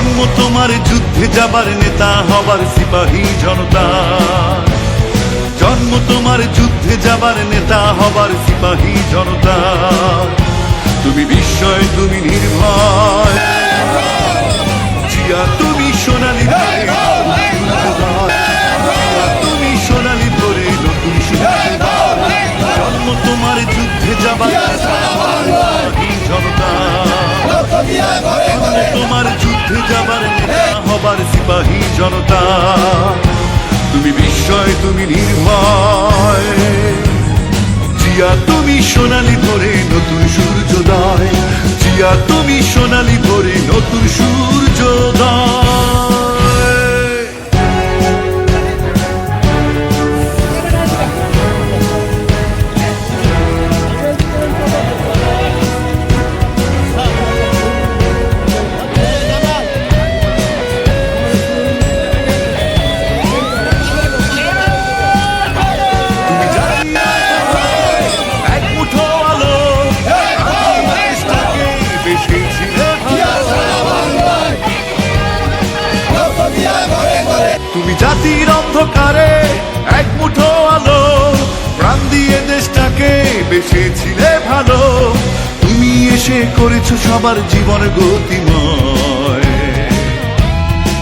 জন্ম তোমার যুদ্ধে যাবার নেতা হবার সিপাহী জনতা, জন্ম তোমার যুদ্ধে যাবার নেতা হবার সিপাহী জনতা। তুমি বিস্ময়, তুমি নির্ভয়, জিয়া তুমি সোনালী ভোরে, তুমি সোনালী ভোরে নতুন সূর্যোদয়। জন্ম তোমার যুদ্ধে যাবার নেতা সিপাহী জনতা, তোমার যুদ্ধে যাবার নেতা হবার সিপাহী জনতা। তুমি বিস্ময়, তুমি নির্ভয়, জিয়া তুমি সোনালী ভোরে নতুন সূর্যোদয়, জিয়া তুমি সোনালী ভোরে নতুন সূর্যোদয়। তুমি জাতির অন্ধকারে এক মুঠো আলো, প্রাণ দিয়ে দেশটাকে বেসেছিলে ভালো। তুমি এসে করেছো সবার জীবন গতিময়,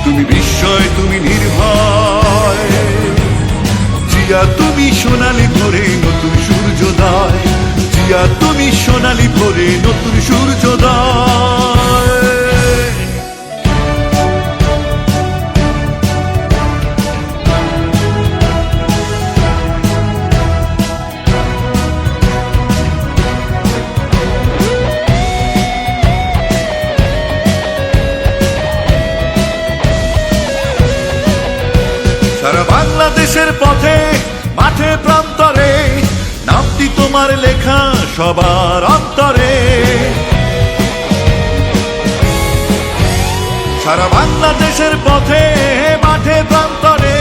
তুমি বিস্ময়, তুমি নির্ভয়, জিয়া তুমি সোনালী ভোরে নতুন সূর্যোদয়, জিয়া তুমি সোনালী ভোরে নতুন সূর্যোদয়। সারা বাংলাদেশের পথে মাঠে প্রান্তরে নামটি তোমার লেখা সবার অন্তরে। সারা বাংলাদেশের পথে মাঠে প্রান্তরে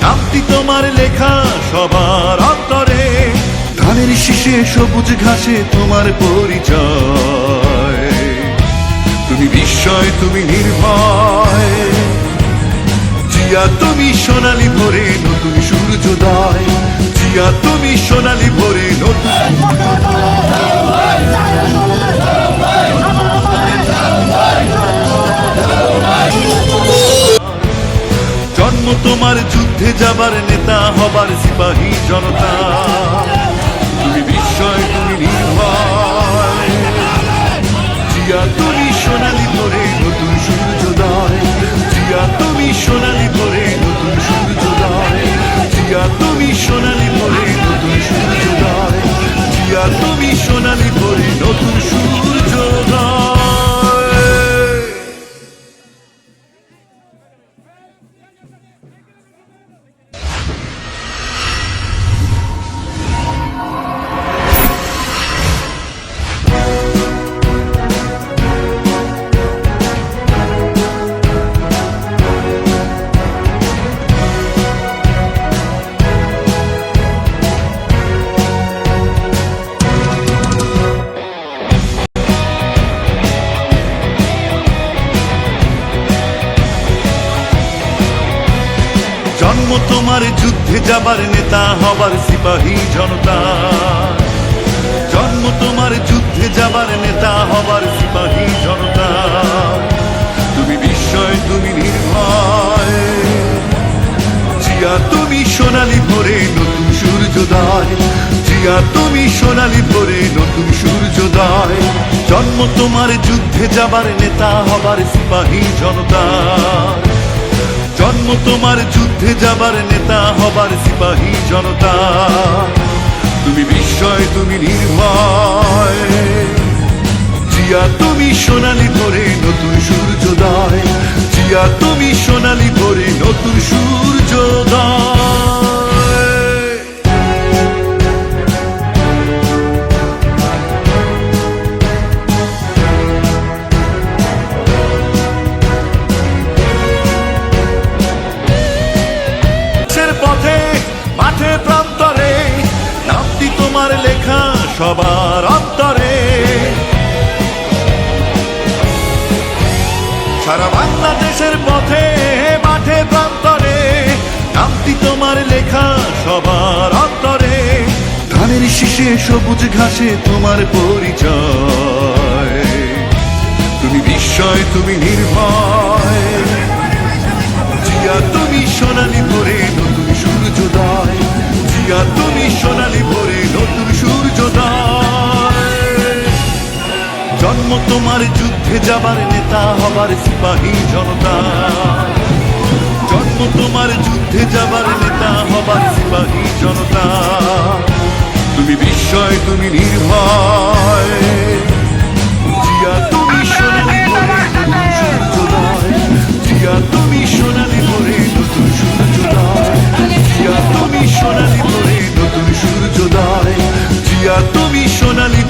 নামটি তোমার লেখা সবার অন্তরে। ধানের শীষে সবুজ ঘাসে তোমার পরিচয়, তুমি বিস্ময়, তুমি নির্ভয়, জিয়া তুমি সোনালী ভোরে নতুন সূর্যোদয়, জিয়া তুমি সোনালী ভোরে নতুন। জন্ম তোমার যুদ্ধে যাবার নেতা হবার সিপাহী জনতা, তুমি বিস্ময়, তুমি নির্ভয়, জিয়া তুমি সোনালী ভোরে নতুন সূর্যোদয়, জিয়া তুমি সোনালী ভোরে নতুন সূর্যোদয়, জিয়া তুমি সোনালী ভোরে নতুন সূর্যোদয়, জিয়া তুমি সোনালী ভোরে নতুন সূর্যোদয়। জন্ম তোমার যুদ্ধে যাবার নেতা হবার সিপাহী জনতা, জন্ম তোমার যুদ্ধে যাবার নেতা হবার সিপাহী জনতা। তুমি বিস্ময়, তুমি নির্ভয়, জিয়া তুমি সোনালী ভোরে নতুন সূর্যোদয়, জিয়া তুমি সোনালী ভোরে নতুন সূর্যোদয়। জন্ম তোমার যুদ্ধে যাবার নেতা হবার সিপাহী জনতা, জন্ম তোমার যুদ্ধে যাবার নেতা হবার সিপাহী জনতা। তুমি বিস্ময়, তুমি নির্ভয়, জিয়া তুমি সোনালী ভোরে নতুন সূর্যোদয়, জিয়া তুমি সোনালী ভোরে নতুন সূর্যোদয়। পথে মাঠে প্রান্তরে নামটি তোমার লেখা সবার অন্তরে। সারা সারা বাংলাদেশের পথে মাঠে প্রান্তরে নামটি তোমার লেখা সবার অন্তরে। ধানের শীষে সবুজ ঘাসে তোমার পরিচয়, তুমি বিস্ময় তুমি নির্ভয়। জিয়া তুমি সোনালি ভোরে নতুন সূর্যোদয়, জিয়া তুমি সোনালি ভোরে নতুন সূর্যোদয়। জন্ম তোমার যুদ্ধে যাবার নেতা হবার সিপাহী জনতা, জন্ম তোমার যুদ্ধে যাবার নেতা হবার সিপাহী জনতা। তুমি বিস্ময় তুমি নির্ভয়, জিয়া তুমি সোনালি ভোরে নতুন সূর্যোদয়, জিয়া তুমি সোনালি ভোরে নতুন সূর্যোদয়, জিয়া তুমি সোনালি ভোরে নতুন সূর্যোদয়, জিয়া তুমি সোনালি